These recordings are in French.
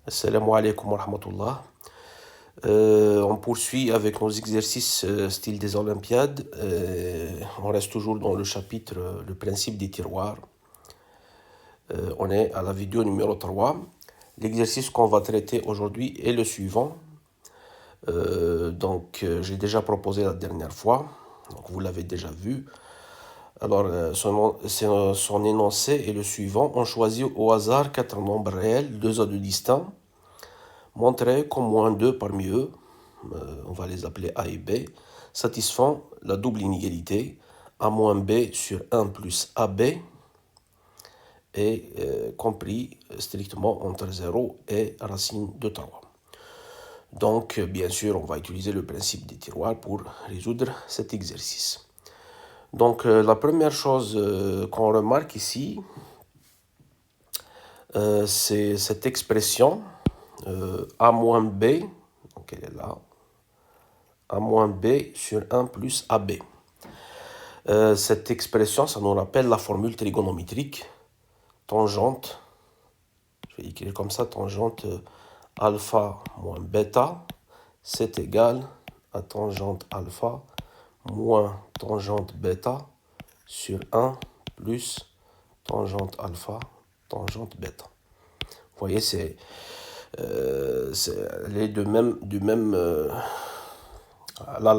Assalamu alaikum wa rahmatullah. On poursuit avec nos exercices style des Olympiades. On reste toujours dans le chapitre le principe des tiroirs. On est à la vidéo numéro 3. L'exercice qu'on va traiter aujourd'hui est le suivant. J'ai déjà proposé la dernière fois. Donc, vous l'avez déjà vu. Alors, son énoncé est le suivant. On choisit au hasard 4 nombres réels, 2 à 2 distincts. Montrer qu'au moins 2 parmi eux, on va les appeler A et B, satisfont la double inégalité A moins B sur 1 plus AB est compris strictement entre 0 et racine de 3. Donc, bien sûr, on va utiliser le principe des tiroirs pour résoudre cet exercice. Donc, la première chose qu'on remarque ici, c'est cette expression A moins B, donc elle est là, A moins B sur 1 plus AB. Cette expression, ça nous rappelle la formule trigonométrique, tangente, je vais écrire comme ça, tangente alpha moins bêta, c'est égal à tangente alpha moins tangente bêta sur 1 plus tangente alpha, tangente bêta. Vous voyez, c'est les deux la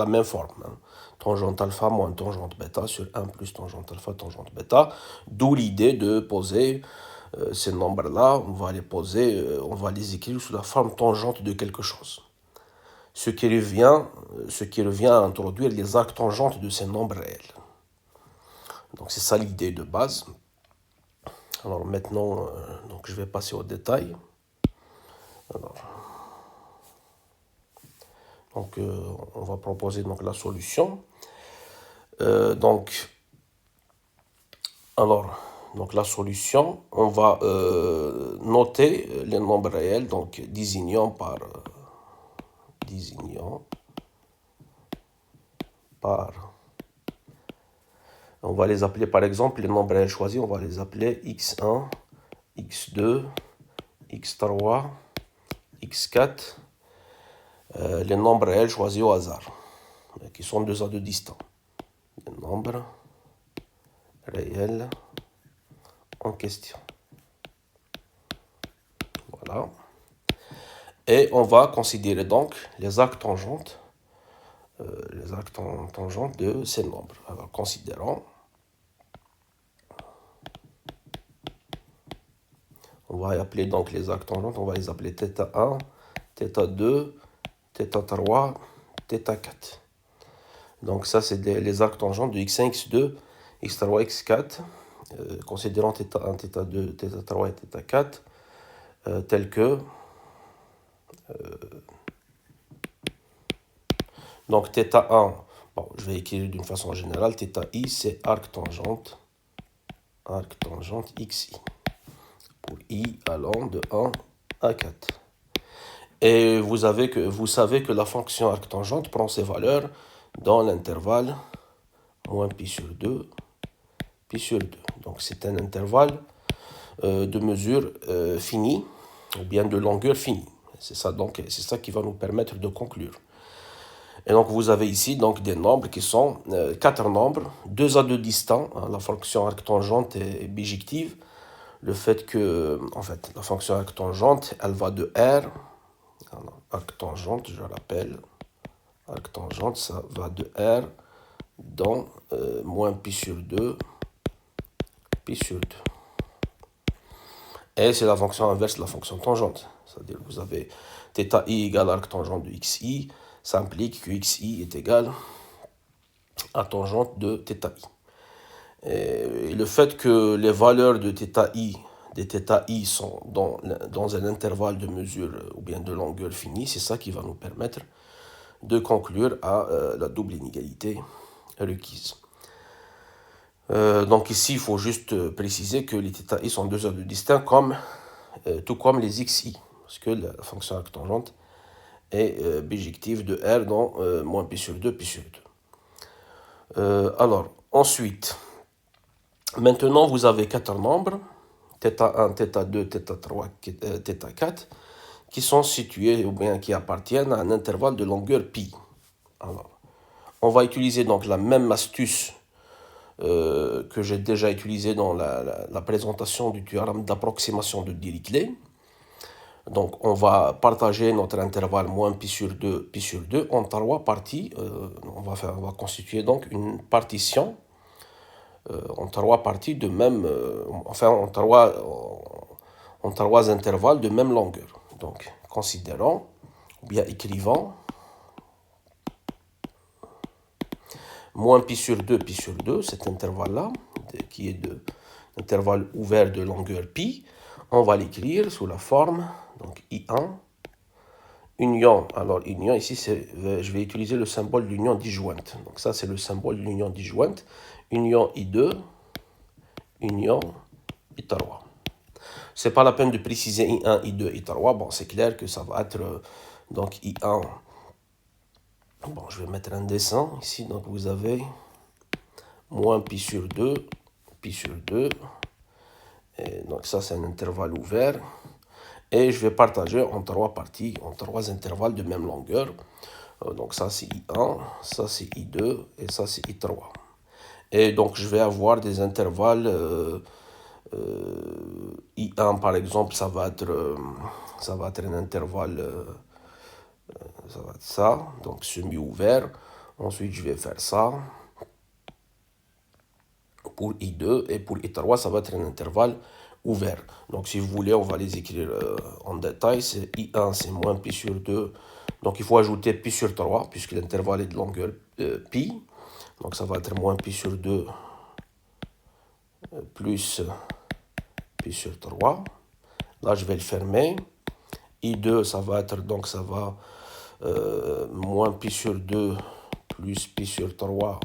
même forme. Hein. Tangente alpha moins tangente bêta sur 1 plus tangente alpha, tangente bêta. D'où l'idée de poser ces nombres-là, on va les écrire sous la forme tangente de quelque chose. Ce qui revient à introduire les arcs tangentes de ces nombres réels. Donc c'est ça l'idée de base. Alors maintenant, je vais passer au détail. On va proposer la solution. La solution, on va noter les nombres réels, donc désignant par on va les appeler par exemple les nombres réels choisis, on va les appeler x1, x2, x3, x4, les nombres réels choisis au hasard, qui sont 2 à 2 distants. Les nombres réels en question. Voilà. Et on va considérer donc les arcs tangentes, de ces nombres. Alors, considérons. On va appeler donc les arcs tangentes, on va les appeler θ1, θ2, θ3, θ4. Donc ça, c'est les arcs tangentes de x1, x2, x3, x4, considérant θ1, θ2, θ3 et θ4, tels que donc θ1, je vais écrire d'une façon générale, θi c'est arc tangente xi, pour i allant de 1 à 4. Et vous savez que la fonction arc tangente prend ses valeurs dans l'intervalle moins pi sur 2, pi sur 2. Donc c'est un intervalle de mesure finie, ou bien de longueur finie. C'est ça qui va nous permettre de conclure. Et donc vous avez ici donc des nombres qui sont 4 nombres, 2 à 2 distants. Hein, la fonction arctangente est bijective. Le fait que, la fonction arctangente, elle va de R. Arctangente, je rappelle. Arctangente, ça va de R dans moins pi sur 2, pi sur 2. Et c'est la fonction inverse de la fonction tangente. C'est-à-dire que vous avez θi égale arctangente de xi. Ça implique que xi est égal à tangente de θi. Et le fait que les valeurs de des θi sont dans un intervalle de mesure ou bien de longueur finie, c'est ça qui va nous permettre de conclure à la double inégalité requise. Donc ici, il faut juste préciser que les θi sont 2 à 2 distincts, tout comme les xi, parce que la fonction arctangente est bijective de R dans moins pi sur 2, pi sur 2. Alors, ensuite, maintenant, vous avez 4 nombres, θ1, θ2, θ3, θ4, qui sont situés ou bien qui appartiennent à un intervalle de longueur pi. Alors, on va utiliser donc la même astuce que j'ai déjà utilisée dans la présentation du théorème d'approximation de Dirichlet. Donc, on va partager notre intervalle moins pi sur 2 en trois parties. On va constituer donc une partition en trois parties de même, en trois intervalles de même longueur. Donc, considérons, ou bien écrivant, moins pi sur 2, cet intervalle-là, qui est l'intervalle ouvert de longueur pi, on va l'écrire sous la forme, donc I1, union. Alors, union, ici, je vais utiliser le symbole d'union disjointe. Donc, ça, c'est le symbole de l'union disjointe. Union I2, union I3. C'est pas la peine de préciser I1, I2, I3. Bon, c'est clair que ça va être donc I1. Bon, je vais mettre un dessin ici. Donc, vous avez moins pi sur 2, pi sur 2. Et donc, ça, c'est un intervalle ouvert. Et je vais partager en trois parties, en trois intervalles de même longueur. Donc, ça, c'est I1, ça, c'est I2, et ça, c'est I3. Et donc, je vais avoir des intervalles. I1, par exemple, ça va être un intervalle. Ça va être ça, donc semi-ouvert. Ensuite, je vais faire ça pour I2 et pour I3, ça va être un intervalle ouvert. Donc, si vous voulez, on va les écrire en détail. C'est I1, c'est moins pi sur 2. Donc, il faut ajouter pi sur 3 puisque l'intervalle est de longueur pi. Donc, ça va être moins pi sur 2 plus pi sur 3. Là, je vais le fermer. I2, ça va être, donc ça va moins pi sur 2 plus pi sur 3.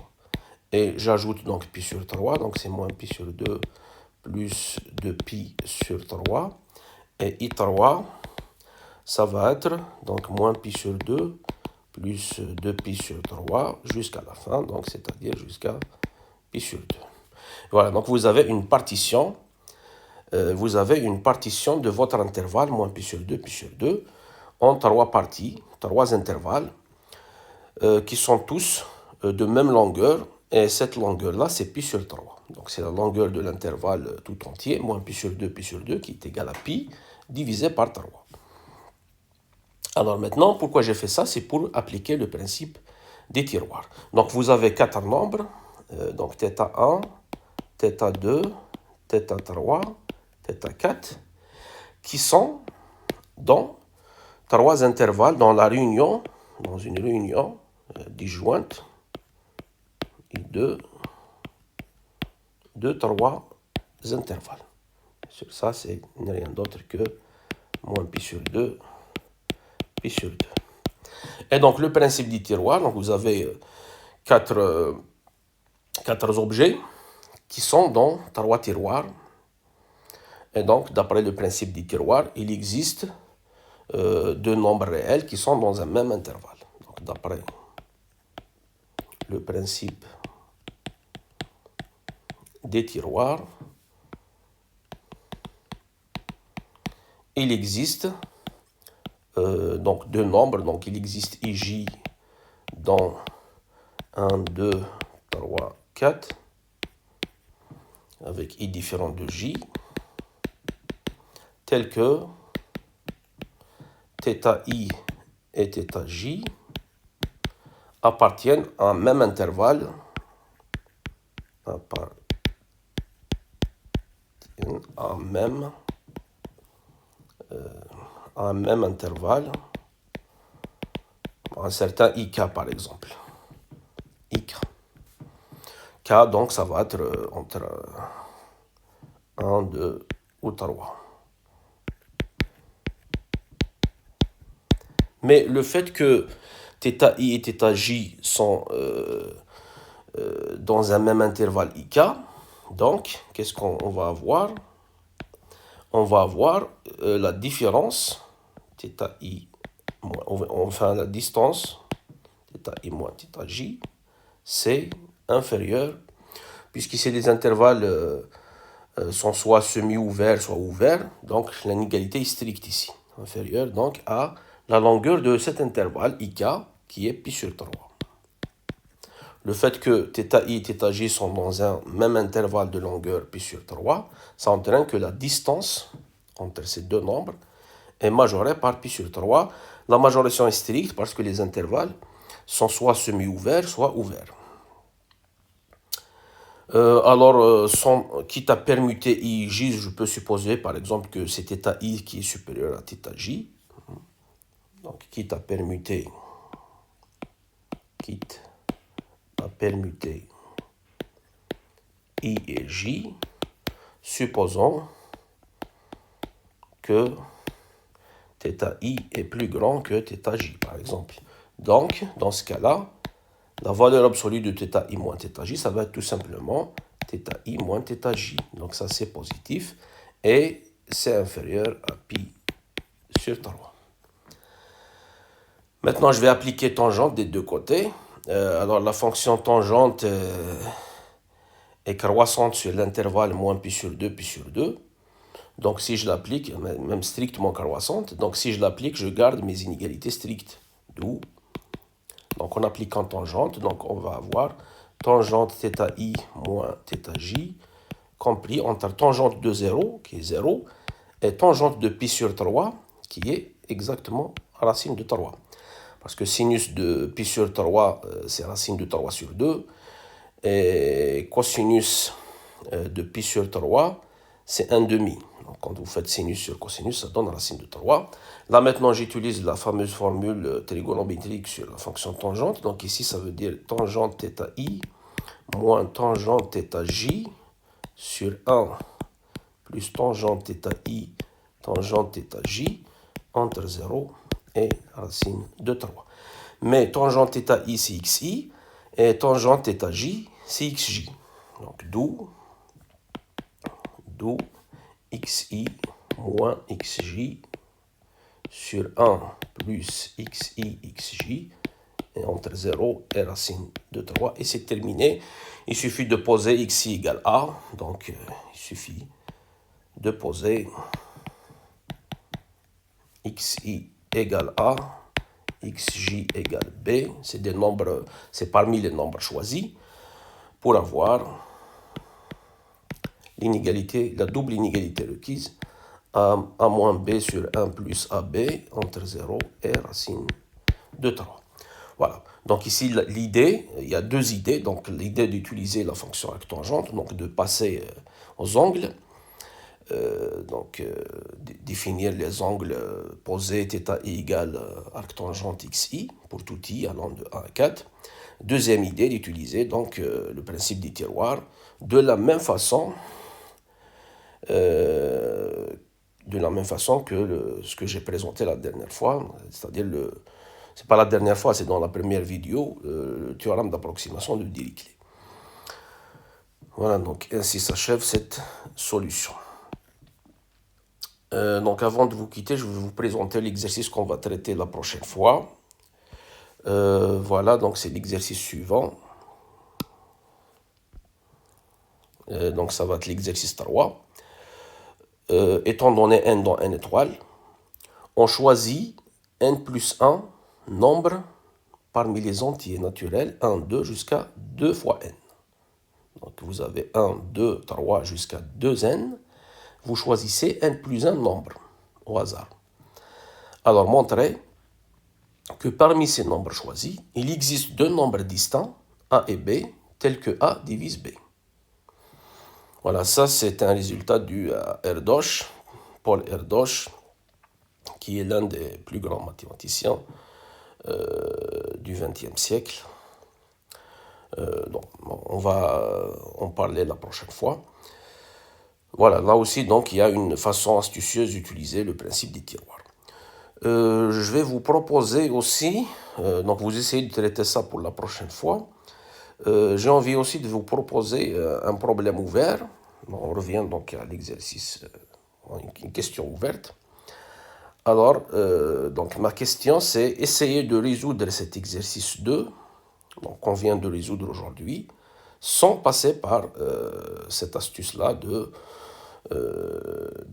Et j'ajoute donc pi sur 3. Donc c'est moins pi sur 2 plus 2 pi sur 3. Et I3, ça va être donc moins pi sur 2 plus 2 pi sur 3 jusqu'à la fin. Donc c'est-à-dire jusqu'à pi sur 2. Voilà, donc vous avez une partition. Vous avez une partition de votre intervalle, moins pi sur 2, en trois parties, trois intervalles, qui sont tous de même longueur, et cette longueur-là, c'est pi sur 3. Donc c'est la longueur de l'intervalle tout entier, moins pi sur 2, qui est égal à pi, divisé par 3. Alors maintenant, pourquoi j'ai fait ça? C'est pour appliquer le principe des tiroirs. Donc vous avez quatre nombres, donc θ1, θ2, θ3, θ4, qui sont dans trois intervalles dans une réunion disjointe, I2, de trois intervalles. Sur ça, c'est rien d'autre que moins pi sur 2, pi sur 2. Et donc, le principe du tiroir, donc vous avez quatre objets qui sont dans trois tiroirs. Et donc, d'après le principe du tiroir, il existe deux nombres réels qui sont dans un même intervalle. Donc, d'après le principe des tiroirs, il existe donc deux nombres. Donc, il existe IJ dans 1, 2, 3, 4, avec I différent de J, tel que θI et θJ appartiennent à un même intervalle, à un même intervalle, un certain IK par exemple. IK. K, donc ça va être entre 1, 2 ou 3. Mais le fait que θI et θJ sont dans un même intervalle IK, donc qu'est-ce qu'on va avoir? On va avoir la différence θI, enfin la distance θI moins θJ, c'est inférieur, puisque les intervalles sont soit semi-ouverts, soit ouverts, donc l'inégalité est stricte ici. inférieur donc à la longueur de cet intervalle ik qui est pi sur 3. Le fait que θ i et θ j sont dans un même intervalle de longueur pi sur 3, ça entraîne que la distance entre ces deux nombres est majorée par pi sur 3. La majoration est stricte parce que les intervalles sont soit semi-ouverts, soit ouverts. Quitte à permuter i et j, je peux supposer par exemple que c'est θ i qui est supérieur à θ j. Donc, quitte à permuter i et j, supposons que θ i est plus grand que θ j, par exemple. Donc, dans ce cas-là, la valeur absolue de θ i moins θ j, ça va être tout simplement θ i moins θ j. Donc, ça, c'est positif. Et c'est inférieur à pi sur 3. Maintenant, je vais appliquer tangente des deux côtés. Alors, la fonction tangente est croissante sur l'intervalle moins pi sur 2, pi sur 2. Donc, si je l'applique, même strictement croissante, donc si je l'applique, je garde mes inégalités strictes. D'où, donc en appliquant tangente, donc on va avoir tangente θ i moins θ j, compris entre tangente de 0, qui est 0, et tangente de pi sur 3, qui est exactement racine de 3. Parce que sinus de pi sur 3, c'est racine de 3 sur 2. Et cosinus de pi sur 3, c'est 1 demi. Donc, quand vous faites sinus sur cosinus, ça donne racine de 3. Là, maintenant, j'utilise la fameuse formule trigonométrique sur la fonction tangente. Donc, ici, ça veut dire tangente θ i moins tangente θ j sur 1 plus tangente θ i tangente θ j entre 0 et racine de 3. Mais tangente θ i, c'est xi, et tangente θ j, c'est xj. Donc, d'où xi moins xj sur 1 plus xi xj et entre 0 et racine de 3. Et c'est terminé. Il suffit de poser xi égale a. Donc, il suffit de poser xi égale a, xj égale b. C'est des nombres, c'est parmi les nombres choisis pour avoir l'inégalité, la double inégalité requise, a moins b sur 1 plus ab entre 0 et racine de 3. Voilà. Donc ici, l'idée, il y a deux idées. Donc l'idée d'utiliser la fonction arctangente, donc de passer aux angles, définir les angles, poser θ i égale arctangente xi pour tout i allant de 1 à 4. Deuxième idée, d'utiliser donc le principe des tiroirs de la même façon que ce que j'ai présenté la dernière fois, c'est-à-dire c'est pas la dernière fois, c'est dans la première vidéo, le théorème d'approximation de Dirichlet. Voilà, donc ainsi s'achève cette solution. Donc avant de vous quitter, je vais vous présenter l'exercice qu'on va traiter la prochaine fois. Voilà, donc c'est l'exercice suivant. Donc ça va être l'exercice 3. Étant donné n dans n étoile, on choisit n plus 1 nombre parmi les entiers naturels 1, 2 jusqu'à 2 fois n. Donc vous avez 1, 2, 3 jusqu'à 2n. Vous choisissez n plus 1 nombre au hasard. Alors montrez que parmi ces nombres choisis, il existe deux nombres distincts, a et b, tels que a divise b. Voilà, ça c'est un résultat dû à Erdős, Paul Erdős, qui est l'un des plus grands mathématiciens du XXe siècle. Donc, on va en parler la prochaine fois. Voilà, là aussi, donc, il y a une façon astucieuse d'utiliser le principe des tiroirs. Je vais vous proposer aussi, donc vous essayez de traiter ça pour la prochaine fois. J'ai envie aussi de vous proposer un problème ouvert. On revient donc à l'exercice, une question ouverte. Alors, donc ma question c'est essayer de résoudre cet exercice 2, donc qu'on vient de résoudre aujourd'hui, sans passer par cette astuce-là de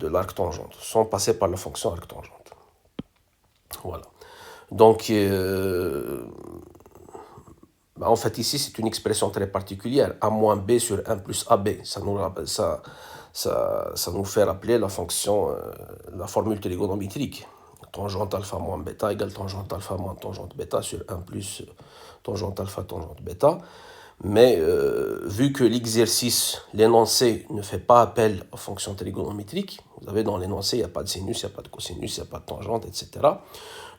l'arc tangente, sans passer par la fonction arc tangente. Voilà. Donc, en fait, ici, c'est une expression très particulière. A moins B sur 1 plus AB. Ça nous fait rappeler la fonction, la formule trigonométrique. Tangente alpha moins bêta égale tangente alpha moins tangente bêta sur 1 plus tangente alpha tangente bêta. Mais vu que l'exercice, l'énoncé ne fait pas appel aux fonctions trigonométriques, vous savez, dans l'énoncé, il n'y a pas de sinus, il n'y a pas de cosinus, il n'y a pas de tangente, etc.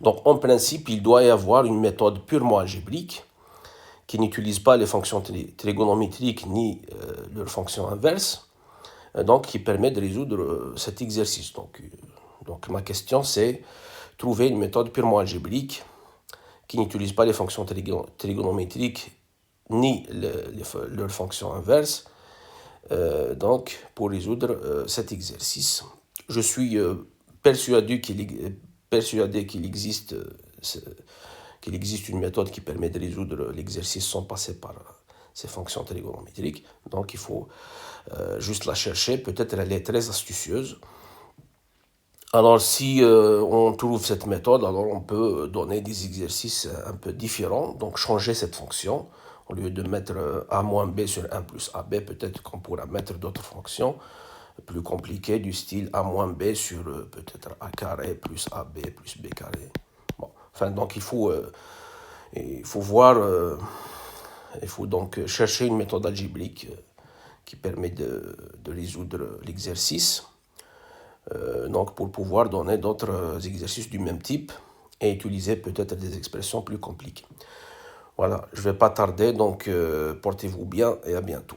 Donc, en principe, il doit y avoir une méthode purement algébrique qui n'utilise pas les fonctions trigonométriques ni leurs fonctions inverses, donc qui permet de résoudre cet exercice. Donc ma question, c'est trouver une méthode purement algébrique qui n'utilise pas les fonctions trigonométriques ni leurs fonctions inverses, donc pour résoudre cet exercice. Je suis persuadé qu'il existe une méthode qui permet de résoudre l'exercice sans passer par ces fonctions trigonométriques. Donc il faut juste la chercher. Peut-être elle est très astucieuse. Alors si on trouve cette méthode, alors on peut donner des exercices un peu différents. Donc changer cette fonction. Au lieu de mettre a moins b sur 1 plus ab, peut-être qu'on pourra mettre d'autres fonctions plus compliquées du style a moins b sur peut-être a carré plus ab plus b carré. Bon, enfin, donc il faut voir, il faut donc chercher une méthode algébrique qui permet de résoudre l'exercice, donc pour pouvoir donner d'autres exercices du même type et utiliser peut-être des expressions plus compliquées. Voilà, je ne vais pas tarder, donc portez-vous bien et à bientôt.